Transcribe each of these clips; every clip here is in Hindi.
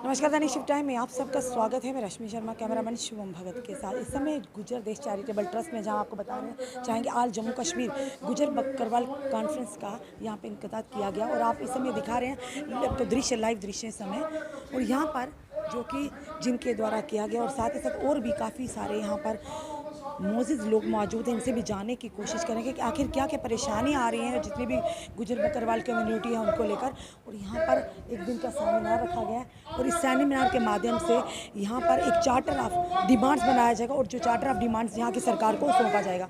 नमस्कार दैनिक शिफ्ट टाइम में आप सबका स्वागत है। मैं रश्मि शर्मा, कैमरामैन शुभम भगत के साथ। इस समय गुजर देश चैरिटेबल ट्रस्ट में जहां आपको बताना चाहेंगे आज जम्मू कश्मीर गुजर बकरवाल कॉन्फ्रेंस का यहां पे इनक़ाद किया गया और आप इस समय दिखा रहे हैं तो दृश्य लाइव दृश्य समय और यहाँ पर जो कि जिनके द्वारा किया गया और साथ ही साथ और भी काफ़ी सारे यहाँ पर मौजूद लोग मौजूद हैं। इनसे भी जानने की कोशिश करेंगे कि आखिर क्या क्या परेशानियाँ आ रही हैं जितनी भी गुजर बकरवाल कम्युनिटी है उनको लेकर। और यहाँ पर एक दिन का सेमिनार रखा गया है और इस सेमिनार के माध्यम से यहाँ पर एक चार्टर ऑफ डिमांड्स बनाया जाएगा और जो चार्टर ऑफ डिमांड्स यहाँ की सरकार को सौंपा जाएगा।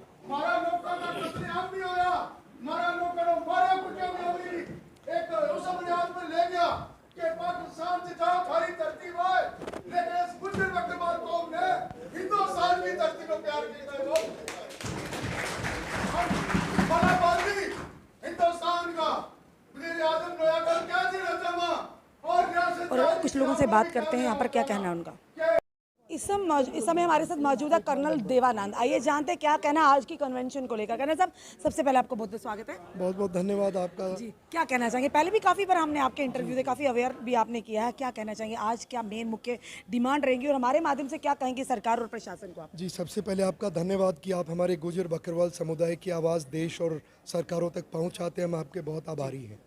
और कुछ लोगों से बात करते हैं यहाँ पर क्या कहना है उनका। इस समय हमारे साथ मौजूद है कर्नल देवानंद। आइए जानते हैं क्या कहना है आज की कन्वेंशन को लेकर। कर्नल साहब, सबसे पहले आपको बहुत बहुत स्वागत है। बहुत बहुत धन्यवाद आपका जी। क्या कहना चाहेंगे? पहले भी काफ़ी बार हमने आपके इंटरव्यू दे, काफ़ी अवेयर भी आपने किया है। क्या कहना चाहेंगे आज, क्या मेन मुख्य डिमांड रहेंगी और हमारे माध्यम से क्या कहेंगे सरकार और प्रशासन को आप? जी, सबसे पहले आपका धन्यवाद कि आप हमारे गुजर बकरवाल समुदाय की आवाज़ देश और सरकारों तक पहुँचाते हैं। हम आपके बहुत आभारी हैं।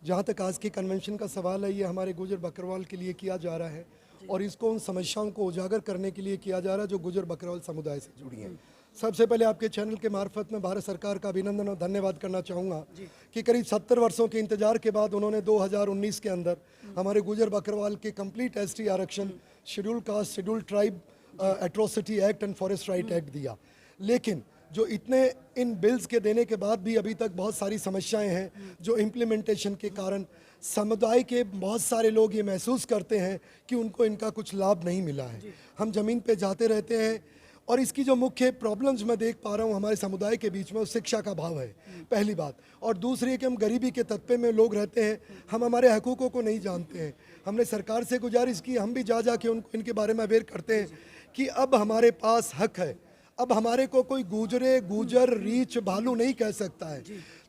जहाँ तक आज के कन्वेंशन का सवाल है, ये हमारे गुजर बकरवाल के लिए किया जा रहा है और इसको उन समस्याओं को उजागर करने के लिए किया जा रहा है जो गुजर बकरवाल समुदाय से जुड़ी हैं। सबसे पहले आपके चैनल के मार्फत में भारत सरकार का अभिनंदन और धन्यवाद करना चाहूँगा कि करीब 70 वर्षों के इंतजार के बाद उन्होंने 2019 के अंदर हमारे गुजर बकरवाल के कंप्लीट एसटी आरक्षण, schedule caste, schedule tribe atrocity act and forest right act दिया। लेकिन जो इतने इन बिल्स के देने के बाद भी अभी तक बहुत सारी समस्याएं हैं जो इम्प्लीमेंटेशन के कारण समुदाय के बहुत सारे लोग ये महसूस करते हैं कि उनको इनका कुछ लाभ नहीं मिला है। हम ज़मीन पे जाते रहते हैं और इसकी जो मुख्य प्रॉब्लम्स मैं देख पा रहा हूँ हमारे समुदाय के बीच में, वो शिक्षा का अभाव है पहली बात, और दूसरी है कि हम गरीबी के तत्पे में लोग रहते हैं, हम हमारे हकूक़ों को नहीं जानते हैं। हमने सरकार से गुजारिश की, हम भी जा के उनको इनके बारे में अवेयर करते हैं कि अब हमारे पास हक है। अब हमारे को कोई गुजर रीछ भालू नहीं कह सकता है।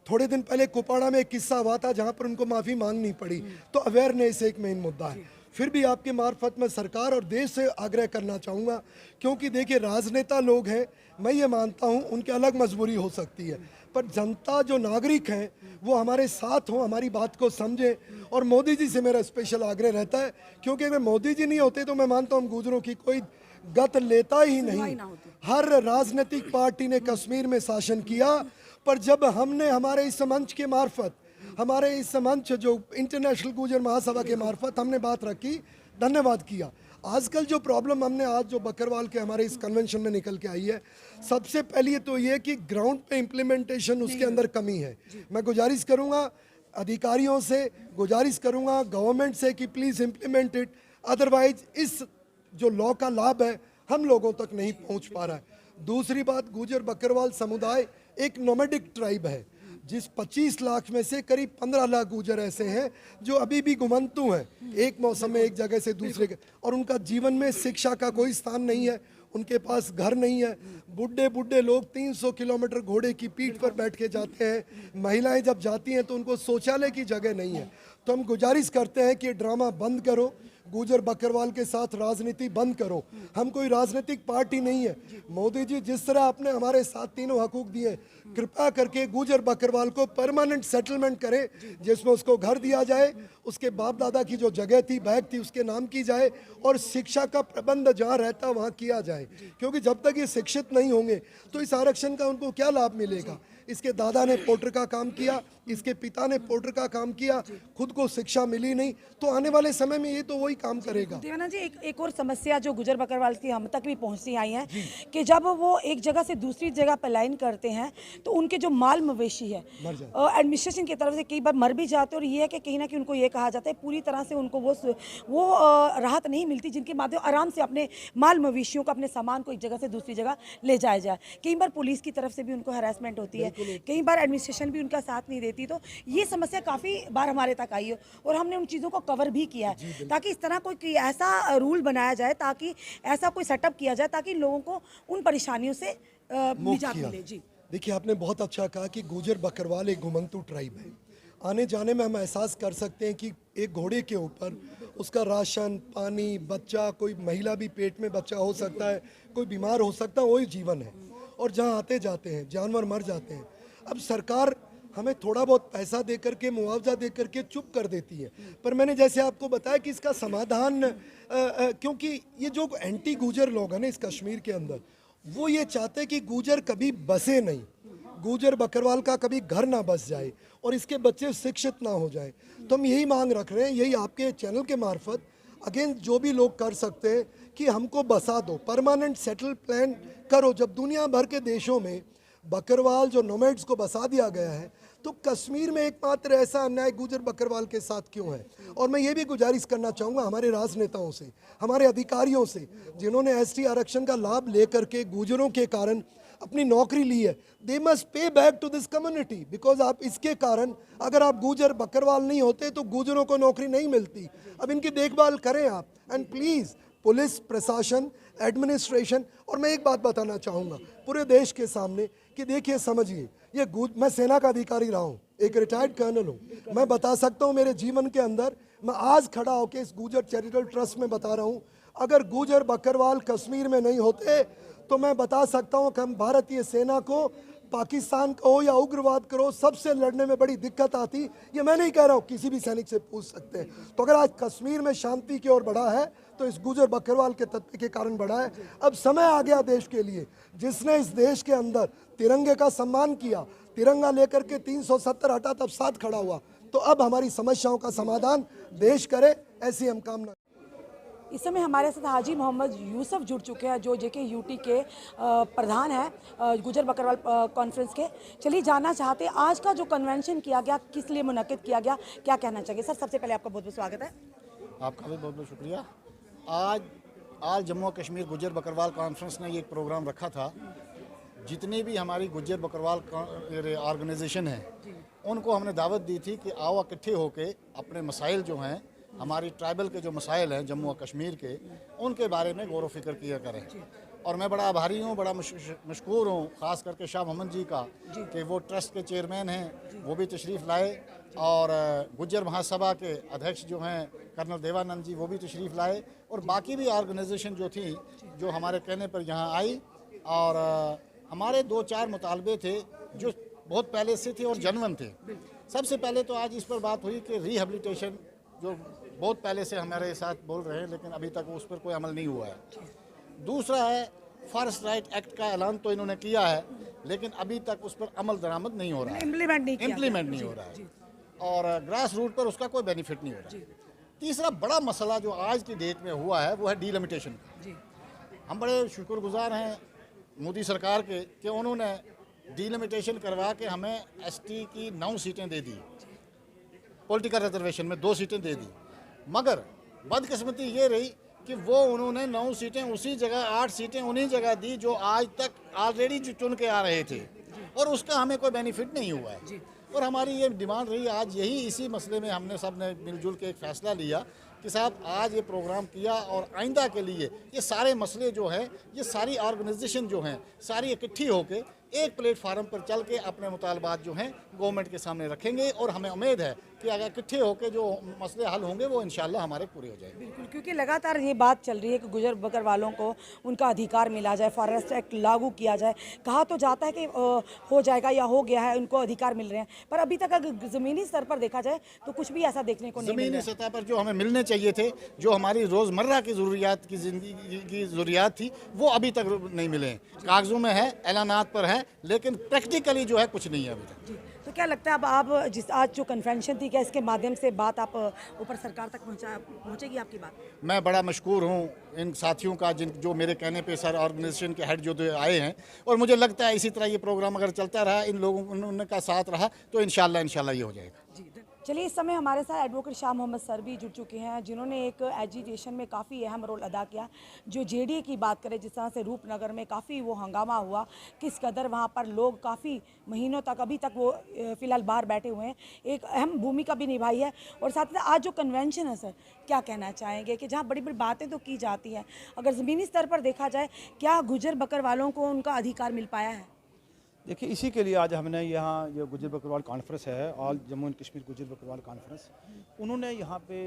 थोड़े दिन पहले कुपाड़ा में एक किस्सा हुआ था जहां पर उनको माफ़ी मांगनी पड़ी। तो अवेयरनेस एक मेन मुद्दा है। फिर भी आपके मार्फत में सरकार और देश से आग्रह करना चाहूँगा, क्योंकि देखिए राजनेता लोग हैं, मैं ये मानता हूँ उनकी अलग मजबूरी हो सकती है, पर जनता जो नागरिक हैं वो हमारे साथ हों, हमारी बात को समझें। और मोदी जी से मेरा स्पेशल आग्रह रहता है, क्योंकि अगर मोदी जी नहीं होते तो मैं मानता हूँ गुजरों की कोई गत लेता ही नहीं। हर राजनीतिक पार्टी ने कश्मीर में शासन किया, पर जब हमने हमारे इस मंच के मार्फत, हमारे इस मंच जो इंटरनेशनल गुजर महासभा के मार्फत हमने बात रखी, धन्यवाद किया। आजकल जो प्रॉब्लम हमने आज जो बकरवाल के हमारे इस कन्वेंशन में निकल के आई है, सबसे पहले तो ये कि ग्राउंड पे इम्प्लीमेंटेशन उसके अंदर कमी है। मैं गुजारिश करूँगा अधिकारियों से, गुजारिश करूँगा गवर्नमेंट से कि प्लीज़ इम्प्लीमेंट इट, अदरवाइज इस जो लॉ का लाभ है हम लोगों तक नहीं पहुंच पा रहा है। दूसरी बात, गुजर बकरवाल समुदाय एक नोमैडिक ट्राइब है, जिस 25 लाख में से करीब 15 लाख गुजर ऐसे हैं जो अभी भी घुमंतु हैं, एक मौसम में एक जगह से दूसरे के, और उनका जीवन में शिक्षा का कोई स्थान नहीं है, उनके पास घर नहीं है। बुढ़े लोग 300 किलोमीटर घोड़े की पीठ पर बैठ के जाते हैं। महिलाएं जब जाती हैं तो उनको शौचालय की जगह नहीं है। तो हम गुजारिश करते हैं कि ड्रामा बंद करो, गुजर बकरवाल के साथ राजनीति बंद करो। हम कोई राजनीतिक पार्टी नहीं है। मोदी जी जिस तरह आपने हमारे साथ तीनों हकूक दिए, कृपया करके गुजर बकरवाल को परमानेंट सेटलमेंट करें, जिसमें उसको घर दिया जाए, उसके बाप दादा की जो जगह थी, बैग थी, उसके नाम की जाए, और शिक्षा का प्रबंध जहाँ रहता वहाँ किया जाए। क्योंकि जब तक ये शिक्षित नहीं होंगे तो इस आरक्षण का उनको क्या लाभ मिलेगा। इसके दादा ने पोर्टर का काम किया, इसके पिता ने पोर्टर का काम किया, खुद को शिक्षा मिली नहीं, तो आने वाले समय में ये तो वही काम करेगा। देवानंद जी, एक और समस्या जो गुजर बकरवाल की हम तक भी पहुंचती आई है कि जब वो एक जगह से दूसरी जगह पलायन करते हैं तो उनके जो माल मवेशी है एडमिनिस्ट्रेशन की तरफ से कई बार मर भी जाते हैं, और ये है कि कहीं ना कहीं उनको ये कहा जाता है पूरी तरह से उनको वो राहत नहीं मिलती जिनके माध्यम आराम से अपने माल मवेशियों को, अपने सामान को एक जगह से दूसरी जगह ले जाया जाए। कई बार पुलिस की तरफ से भी उनको हरासमेंट होती है, कई बार एडमिनिस्ट्रेशन भी उनका साथ नहीं देती। तो ये समस्या काफ़ी बार हमारे तक आई है और हमने उन चीज़ों को कवर भी किया है ताकि इस तरह कोई ऐसा रूल बनाया जाए, ताकि ऐसा कोई सेटअप किया जाए ताकि लोगों को उन परेशानियों से निजात मिले। जी देखिए, आपने बहुत अच्छा कहा कि गुजर बकरवाल एक घुमंतु ट्राइब है। आने जाने में हम एहसास कर सकते हैं कि एक घोड़े के ऊपर उसका राशन, पानी, बच्चा, कोई महिला भी पेट में बच्चा हो सकता है, कोई बीमार हो सकता है, वही जीवन है। और जहाँ आते जाते हैं जानवर मर जाते हैं। अब सरकार हमें थोड़ा बहुत पैसा दे करके, मुआवजा दे करके चुप कर देती है। पर मैंने जैसे आपको बताया कि इसका समाधान क्योंकि ये जो एंटी गुजर लोग हैं ना इस कश्मीर के अंदर, वो ये चाहते हैं कि गुजर कभी बसे नहीं, गुजर बकरवाल का कभी घर ना बस जाए और इसके बच्चे शिक्षित ना हो जाए। तो हम यही मांग रख रहे हैं, यही आपके चैनल के मार्फत अगेन जो भी लोग कर सकते हैं कि हमको बसा दो, परमानेंट सेटल प्लान करो। जब दुनिया भर के देशों में बकरवाल जो नोमैड्स को बसा दिया गया है, तो कश्मीर में एकमात्र ऐसा अन्याय गुजर बकरवाल के साथ क्यों है? और मैं ये भी गुजारिश करना चाहूँगा हमारे राजनेताओं से, हमारे अधिकारियों से, जिन्होंने एसटी आरक्षण का लाभ लेकर के गुजरों के कारण अपनी नौकरी ली है, they must pay back to this community. Because आप इसके कारण, अगर आप गुजर बकरवाल नहीं होते तो गुजरों को नौकरी नहीं मिलती। अब इनकी देखभाल करें आप, एंड प्लीज़ पुलिस प्रशासन, एडमिनिस्ट्रेशन। और मैं एक बात बताना चाहूँगा पूरे देश के सामने कि देखिए, समझिए, ये मैं सेना का अधिकारी रहा हूँ, एक रिटायर्ड कर्नल हूँ। मैं बता सकता हूँ मेरे जीवन के अंदर, मैं आज खड़ा होकर इस गुजर चैरिटेबल ट्रस्ट में बता रहा हूँ, अगर गुजर बकरवाल कश्मीर में नहीं होते तो मैं बता सकता हूँ कि हम भारतीय सेना को, पाकिस्तान को हो या उग्रवाद करो, सबसे लड़ने में बड़ी दिक्कत आती। ये मैं नहीं कह रहा हूँ, किसी भी सैनिक से पूछ सकते हैं। तो अगर आज कश्मीर में शांति की ओर बढ़ा है तो इस गुजर बकरवाल के तत्व के कारण बढ़ा है। अब समय आ गया देश के लिए, जिसने इस देश के अंदर तिरंगे का सम्मान किया, तिरंगा लेकर के 370 हटा तब साथ खड़ा हुआ, तो अब हमारी समस्याओं का समाधान देश करे, ऐसी हम कामना। इस समय हमारे साथ हाजी मोहम्मद यूसुफ जुड़ चुके हैं, जो जेके यूटी के प्रधान हैं गुजर बकरवाल कॉन्फ्रेंस के। चलिए जानना चाहते हैं आज का जो कन्वेंशन किया गया किस लिए मुनक्किद किया गया, क्या कहना चाहिए सर? सबसे पहले आपका बहुत बहुत स्वागत है। आपका भी बहुत बहुत शुक्रिया। आज आल जम्मू कश्मीर गुजर बकरवाल कॉन्फ्रेंस ने ये एक प्रोग्राम रखा था। जितनी भी हमारी गुजर बकरवाल ऑर्गेनाइजेशन है, उनको हमने दावत दी थी कि आओ इकट्ठे होके अपने मसाइल जो हैं, हमारी ट्राइबल के जो मसाइल हैं जम्मू और कश्मीर के, उनके बारे में गौर व फिक्र किया करें। और मैं बड़ा आभारी हूँ, बड़ा मशकूर हूँ ख़ास करके शाह मोहम्मद जी का कि वो ट्रस्ट के चेयरमैन हैं, वो भी तशरीफ़ लाए। और गुज्जर महासभा के अध्यक्ष जो हैं कर्नल देवानंद जी, वो भी तशरीफ़ लाए। और बाकी भी ऑर्गेनाइजेशन जो थी, जो हमारे कहने पर यहाँ आई। और हमारे 2-4 मुतालबे थे जो बहुत पहले से थे और जनवन थे। सबसे पहले तो आज इस पर बात हुई कि रिहेबिलिटेशन, जो बहुत पहले से हमारे साथ बोल रहे हैं लेकिन अभी तक उस पर कोई अमल नहीं हुआ है। दूसरा है फॉरेस्ट राइट एक्ट का ऐलान तो इन्होंने किया है, लेकिन अभी तक उस पर अमल दरामद नहीं हो रहा है, इम्प्लीमेंट नहीं हो रहा है, और ग्रास रूट पर उसका कोई बेनिफिट नहीं हो रहा है। तीसरा बड़ा मसला जो आज की डेट में हुआ है वो है डीलिमिटेशन का। हम बड़े शुक्रगुजार हैं मोदी सरकार के कि उन्होंने डीलिमिटेशन करवा के हमें एसटी की 9 सीटें दे दी, पॉलिटिकल रिजर्वेशन में 2 सीटें दे दी। मगर बदकिस्मती ये रही कि वो उन्होंने 9 सीटें उसी जगह, 8 सीटें उन्हीं जगह दी जो आज तक ऑलरेडी चुन के आ रहे थे, और उसका हमें कोई बेनिफिट नहीं हुआ है। और हमारी ये डिमांड रही, आज यही इसी मसले में हमने सब ने मिलजुल के एक फ़ैसला लिया कि साहब आज ये प्रोग्राम किया और आइंदा के लिए ये सारे मसले जो हैं, ये सारी ऑर्गेनाइजेशन जो हैं, सारी इकट्ठी होकर एक प्लेटफार्म पर चल के अपने मुतालबात जो हैं गवर्नमेंट के सामने रखेंगे। और हमें उम्मीद है कि अगर इकट्ठे होकर जो मसले हल होंगे वो इंशाल्लाह हमारे पूरे हो जाएंगे। बिल्कुल, क्योंकि लगातार ये बात चल रही है कि गुजर बकर वालों को उनका अधिकार मिला जाए, फॉरेस्ट एक्ट लागू किया जाए। कहा तो जाता है कि हो जाएगा या हो गया है, उनको अधिकार मिल रहे हैं, पर अभी तक अगर ज़मीनी स्तर पर देखा जाए तो कुछ भी ऐसा देखने को नहीं मिल रहा है। ज़मीनी सतह पर जो हमें मिलने चाहिए थे, जो हमारी रोज़मर्रा की ज़रूरियात की ज़िंदगी की ज़रूरियात थी, वो अभी तक नहीं मिले हैं। कागज़ों में है, ऐलानात पर है, लेकिन प्रैक्टिकली जो है कुछ नहीं है अभी तक। तो क्या लगता है अब आप जिस आज जो कन्वेंशन थी, क्या इसके माध्यम से बात आप ऊपर सरकार तक पहुंचेगी आपकी बात? मैं बड़ा मशकूर हूँ इन साथियों का जो मेरे कहने पे सर ऑर्गेनाइजेशन के हेड जो आए हैं, और मुझे लगता है इसी तरह ये प्रोग्राम अगर चलता रहा, इन लोगों का साथ रहा, तो इंशाल्लाह ये हो जाएगा। चलिए, इस समय हमारे साथ एडवोकेट शाह मोहम्मद सर भी जुड़ चुके हैं, जिन्होंने एक एजिटेशन में काफ़ी अहम रोल अदा किया। जो जेडीए की बात करें, जिस तरह से रूपनगर में काफ़ी वो हंगामा हुआ, किस कदर वहाँ पर लोग काफ़ी महीनों तक, अभी तक वो फ़िलहाल बाहर बैठे हुए हैं, एक अहम भूमिका भी निभाई है। और साथ ही आज जो कन्वेंशन है सर, क्या कहना चाहेंगे कि जहाँ बड़ी बड़ी बातें तो की जाती हैं, अगर ज़मीनी स्तर पर देखा जाए, क्या गुजर बकर वालों को उनका अधिकार मिल पाया है? देखिए, इसी के लिए आज हमने यहाँ जो गुजर बकरवाल कॉन्फ्रेंस है, ऑल जम्मू एंड कश्मीर गुजर बकरवाल कॉन्फ्रेंस, उन्होंने यहाँ पे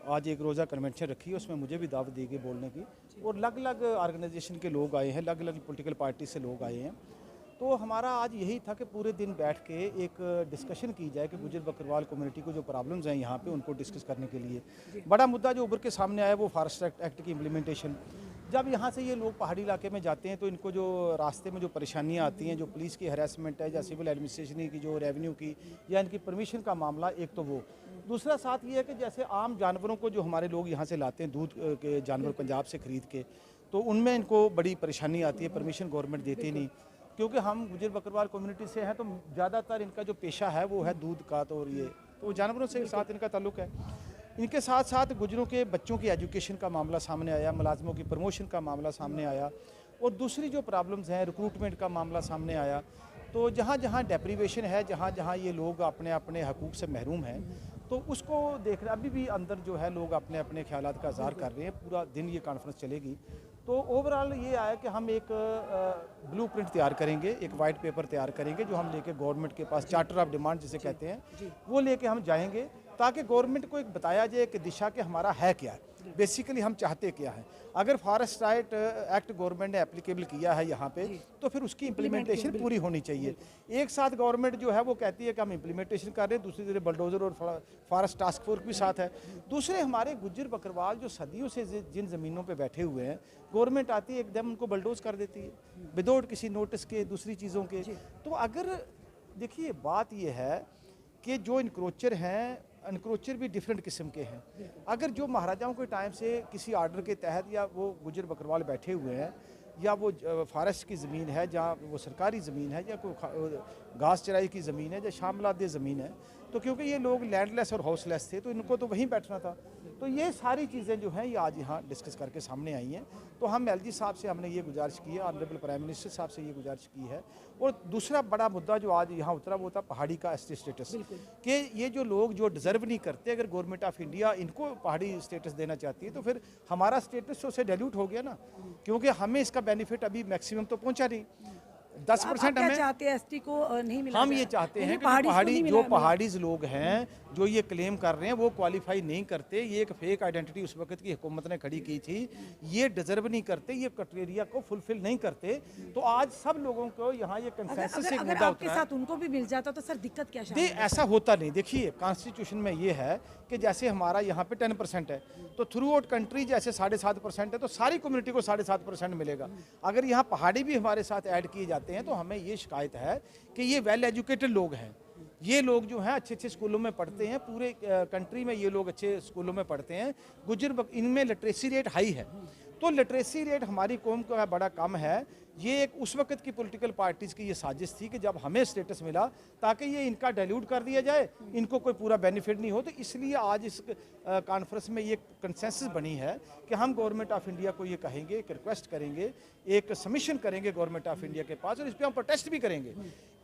आज एक रोज़ा कन्वेंशन रखी है। उसमें मुझे भी दावत दी गई बोलने की, और अलग अलग ऑर्गेनाइजेशन के लोग आए हैं, अलग अलग पॉलिटिकल पार्टी से लोग आए हैं। तो हमारा आज यही था कि पूरे दिन बैठ के एक डिस्कशन की जाए कि गुजर बकरवाल कम्युनिटी को जो प्रॉब्लम्स हैं यहाँ पे उनको डिस्कस करने के लिए बड़ा मुद्दा जो उभर के सामने आया वो फॉरेस्ट एक्ट की इम्प्लीमेंटेशन। जब यहाँ से ये लोग पहाड़ी इलाके में जाते हैं तो इनको जो रास्ते में जो परेशानियाँ आती हैं, जो पुलिस की हरासमेंट है या सिविल एडमिनिस्ट्रेशन की, जो रेवेन्यू की या इनकी परमिशन का मामला, एक तो वो। दूसरा साथ ये है कि जैसे आम जानवरों को जो हमारे लोग यहाँ से लाते हैं, दूध के जानवर पंजाब से ख़रीद के, तो उनमें इनको बड़ी परेशानी आती है, परमिशन गवर्नमेंट देती नहीं। क्योंकि हम गुजर बकरवाल कम्युनिटी से हैं तो ज़्यादातर इनका जो पेशा है वो है दूध का, तो ये तो जानवरों से साथ इनका ताल्लुक़ है। इनके साथ साथ गुजरों के बच्चों की एजुकेशन का मामला सामने आया, मुलाजमों की प्रमोशन का मामला सामने आया, और दूसरी जो प्रॉब्लम्स हैं रिक्रूटमेंट का मामला सामने आया। तो जहाँ जहाँ डेप्रीवेशन है, जहाँ जहाँ ये लोग अपने अपने हकूक़ से महरूम हैं, तो उसको देखना अभी भी अंदर जो है लोग अपने अपने ख्यालात का इज़हार कर रहे हैं। पूरा दिन ये कॉन्फ्रेंस चलेगी। तो ओवरऑल ये आया कि हम एक ब्लूप्रिंट तैयार करेंगे, एक वाइट पेपर तैयार करेंगे जो हम लेके गवर्नमेंट के पास, चार्टर ऑफ डिमांड जिसे कहते हैं, वो लेके हम जाएंगे ताकि गवर्नमेंट को एक बताया जाए कि दिशा के हमारा है क्या है, बेसिकली हम चाहते क्या हैं। अगर फॉरेस्ट राइट एक्ट गवर्नमेंट ने एप्लीकेबल किया है यहाँ पे, तो फिर उसकी इम्प्लीमेंटेशन पूरी होनी चाहिए। एक साथ गवर्नमेंट जो है वो कहती है कि हम इम्प्लीमेंटेशन कर रहे हैं, दूसरी तरफ बलडोज़र और फॉरेस्ट टास्क फोर्स भी साथ है। दूसरे हमारे गुज्जर बकरवाल जो सदियों से जिन ज़मीनों पे बैठे हुए हैं, गवर्नमेंट आती है एकदम उनको बलडोज कर देती है विदाउट किसी नोटिस के, दूसरी चीज़ों के। तो अगर देखिए बात ये है कि जो इनक्रोचर हैं, इनक्रोचर भी डिफरेंट किस्म के हैं। अगर जो महाराजाओं के टाइम से किसी आर्डर के तहत या वो गुजर बकरवाल बैठे हुए हैं, या वो फॉरेस्ट की ज़मीन है जहाँ वो सरकारी ज़मीन है, या कोई घास चराई की ज़मीन है, या शामलादे ज़मीन है, तो क्योंकि ये लोग लैंडलेस और हाउसलेस थे तो इनको तो वहीं बैठना था। तो ये सारी चीज़ें जो हैं ये आज यहाँ डिस्कस करके सामने आई हैं। तो हम एलजी साहब से हमने ये गुजारिश की है, ऑनरेबल प्राइम मिनिस्टर साहब से ये गुजारिश की है। और दूसरा बड़ा मुद्दा जो आज यहाँ उतरा वो था पहाड़ी का एसटी स्टेटस, कि ये जो लोग जो डिज़र्व नहीं करते, अगर गवर्नमेंट ऑफ इंडिया इनको पहाड़ी स्टेटस देना चाहती है तो फिर हमारा स्टेटस तो उससे डाइल्यूट हो गया ना, क्योंकि हमें इसका बेनिफिट अभी मैक्सिमम तो पहुँचा नहीं। 10% हमें चाहते हैं एसटी को नहीं मिला। हम ये चाहते हैं कि पहाड़ीज लोग हैं जो ये क्लेम कर रहे हैं वो क्वालिफाई नहीं करते। ये एक फेक आइडेंटिटी उस वक्त की हुकूमत ने खड़ी की थी, ये डिजर्व नहीं करते, ये क्राइटेरिया को फुलफिल नहीं करते। तो आज सब लोगों को यहाँ ये कंसेंसस एक मुद्दा आपके साथ उनको भी मिल जाता तो सर दिक्कत क्या है? ऐसा होता नहीं। देखिए कॉन्स्टिट्यूशन में ये है कि जैसे हमारा यहाँ पे 10% है, तो थ्रू आउट कंट्री जैसे 7.5% है, तो सारी कम्युनिटी को 7.5% मिलेगा। अगर यहाँ पहाड़ी भी हमारे साथ ऐड किए जाते हैं तो हमें ये शिकायत है कि ये वेल एजुकेटेड लोग हैं, ये लोग जो हैं अच्छे अच्छे स्कूलों में पढ़ते हैं, पूरे कंट्री में ये लोग अच्छे स्कूलों में पढ़ते हैं। इनमें लिटरेसी रेट हाई है, तो लिटरेसी रेट हमारी कौम का बड़ा कम है। ये एक उस वक्त की पॉलिटिकल पार्टीज़ की ये साजिश थी कि जब हमें स्टेटस मिला ताकि ये इनका डाइल्यूट कर दिया जाए, इनको कोई पूरा बेनिफिट नहीं हो। तो इसलिए आज इस कॉन्फ्रेंस में ये कंसेंसस बनी है कि हम गवर्नमेंट ऑफ इंडिया को ये कहेंगे, एक रिक्वेस्ट करेंगे, एक सबमिशन करेंगे गवर्नमेंट ऑफ इंडिया के पास, और इस पर हम प्रोटेस्ट भी करेंगे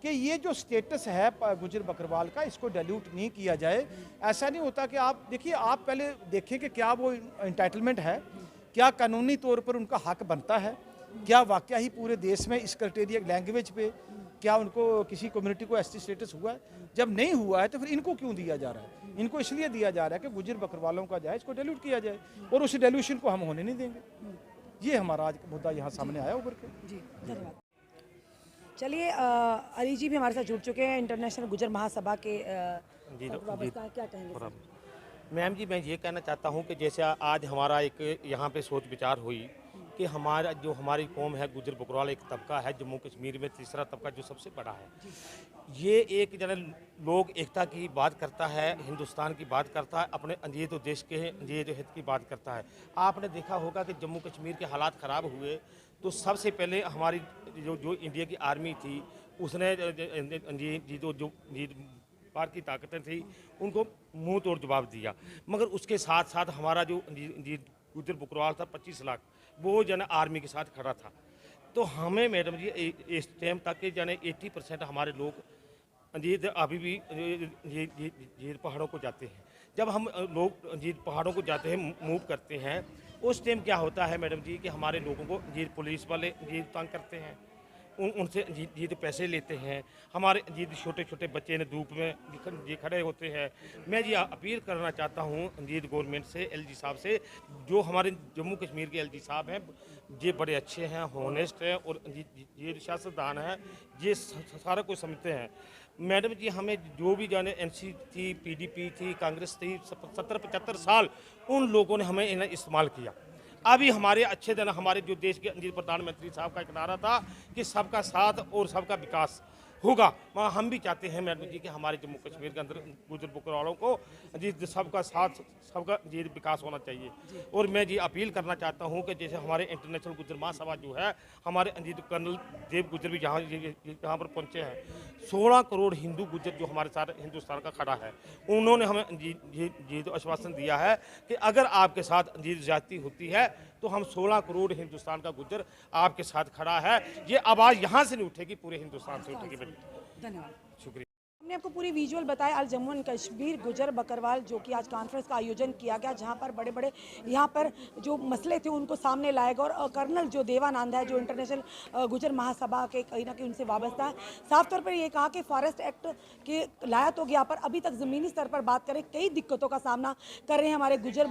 कि ये जो स्टेटस है गुजर बकरवाल का, इसको डाइल्यूट नहीं किया जाए। ऐसा नहीं होता कि आप देखिए, आप पहले देखें कि क्या वो इंटाइटलमेंट है, क्या कानूनी तौर पर उनका हक बनता है, क्या वाकया ही पूरे देश में इस क्राइटेरिया लैंग्वेज पे क्या उनको किसी कम्युनिटी को एसटी स्टेटस हुआ है? जब नहीं हुआ है तो फिर इनको क्यों दिया जा रहा है? इनको इसलिए दिया जा रहा है कि गुजर बकरवालों का जाए, इसको डाइल्यूट किया जाए, और उस डाइल्यूशन को हम होने नहीं देंगे। ये हमारा आज मुद्दा यहाँ सामने आया उभर के। जी धन्यवाद। चलिए अली जी भी हमारे साथ जुड़ चुके हैं, इंटरनेशनल गुजर महासभा के क्या कहेंगे? मैम जी, मैं ये कहना चाहता हूँ कि जैसे आज हमारा एक यहाँ पे सोच विचार हुई कि हमारा जो हमारी कौम है गुजर बकरवाल एक तबका है जम्मू कश्मीर में, तीसरा तबका जो सबसे बड़ा है, ये एक जन लोग एकता की बात करता है, हिंदुस्तान की बात करता है, अपने अंजीत देश के अंजीत हित की बात करता है। आपने देखा होगा कि जम्मू कश्मीर के हालात ख़राब हुए तो सबसे पहले हमारी जो इंडिया की आर्मी थी उसने पार की ताकतें थी उनको मुंह तोड़ जवाब दिया। मगर उसके साथ साथ हमारा जो गुजर बकरवाल था 25 लाख, वो जन आर्मी के साथ खड़ा था। तो हमें मैडम जी इस टाइम तक के जन 80% हमारे लोग अंजीत अभी भी ये पहाड़ों को जाते हैं। जब हम लोग अंजीत पहाड़ों को जाते हैं, मूव करते हैं, उस टाइम क्या होता है मैडम जी कि हमारे लोगों को अंजीत पुलिस वाले अंजीत तंग करते हैं, उनसे जीत पैसे लेते हैं। हमारे जीत छोटे छोटे बच्चे ने धूप में जी खड़े होते हैं। मैं जी अपील करना चाहता हूँ जीत गवर्नमेंट से, एलजी साहब से, जो हमारे जम्मू कश्मीर के एलजी साहब हैं, ये बड़े अच्छे हैं, हॉनेस्ट हैं और ये सियासतदान हैं, ये सारा कुछ समझते हैं। मैडम जी हमें जो भी जाने एनसी थी, पीडीपी थी, कांग्रेस थी, 70-75 साल उन लोगों ने हमें इन्हें इस्तेमाल किया। अभी हमारे अच्छे दिन, हमारे जो देश के प्रधानमंत्री साहब का एक नारा था कि सबका साथ और सबका विकास होगा, वहाँ हम भी चाहते हैं मैडम जी कि हमारे जम्मू कश्मीर के अंदर गुजर बकरवालों को जी सबका साथ, सबका जी विकास होना चाहिए। और मैं जी अपील करना चाहता हूँ कि जैसे हमारे इंटरनेशनल गुजर महासभा जो है, हमारे अजीत कर्नल देव गुजर भी यहाँ पर पहुँचे हैं। 16 करोड़ हिंदू गुजर जो हमारे साथ हिंदुस्तान का खड़ा है, उन्होंने हमें जी तो आश्वासन दिया है कि अगर आपके साथ जी ज्यादती होती है तो हम 16 करोड़ हिंदुस्तान का गुजर आपके साथ खड़ा है। ये आवाज़ यहाँ से नहीं उठेगी, पूरे हिंदुस्तान से उठेगी। धन्यवाद। शुक्रिया। हमने आपको पूरी विजुअल बताया अल जम्मू एंड कश्मीर गुजर बकरवाल जो कि आज कॉन्फ्रेंस का आयोजन किया गया, जहां पर बड़े बड़े यहाँ पर जो मसले थे उनको सामने लाया गया। और कर्नल जो देवानंद है, जो इंटरनेशनल गुजर महासभा के कहीं ना कहीं उनसे वाबस्ता है, साफ तौर पर ये कहा कि फॉरेस्ट एक्ट के लाया तो गया, पर अभी तक ज़मीनी स्तर पर बात करें कई दिक्कतों का सामना कर रहे हैं हमारे गुजर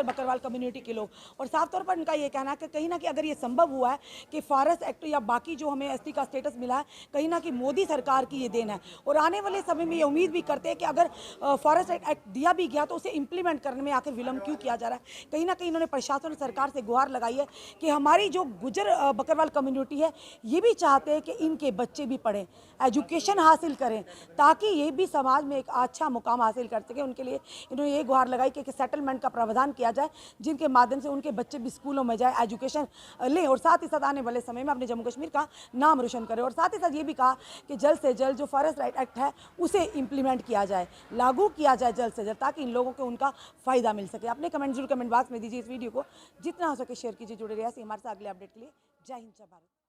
बकरवाल कम्युनिटी के लोग। और साफ तौर पर उनका ये कहना है कि कहीं ना कहीं अगर ये संभव हुआ है कि फॉरेस्ट एक्ट या बाकी जो हमें एसटी का स्टेटस मिला है, कहीं ना कहीं मोदी सरकार की ये देन है। और आने वाले समय में ये उम्मीद भी करते हैं कि अगर फॉरेस्ट एक्ट दिया भी गया तो उसे इंप्लीमेंट करने में आखिर विलंब क्यों किया जा रहा है। कहीं ना कहीं इन्होंने प्रशासन और सरकार से गुहार लगाई है कि हमारी जो गुजर बकरवाल कम्युनिटी है, ये भी चाहते हैं कि इनके बच्चे भी पढ़ें, एजुकेशन हासिल करें, ताकि ये भी समाज में एक अच्छा मुकाम हासिल कर सके। उनके लिए इन्होंने ये गुहार लगाई कि सेटलमेंट का प्रावधान किया जाए, जिनके माध्यम से उनके बच्चे भी स्कूलों में जाए, एजुकेशन लें और साथ ही साथ आने वाले समय में अपने जम्मू कश्मीर का नाम रोशन करें। और साथ ही साथ ये भी कहा कि जल्द से जल्द जो फॉरेस्ट राइट एक्ट है उसे इंप्लीमेंट किया जाए, लागू किया जाए जल्द से जल्द, ताकि इन लोगों को उनका फ़ायदा मिल सके। अपने कमेंट जरूर कमेंट बॉक्स में दीजिए। इस वीडियो को जितना हो सके शेयर कीजिए। जुड़े रहिए हमारे साथ अगले अपडेट के लिए। जय हिंद, जय भारत।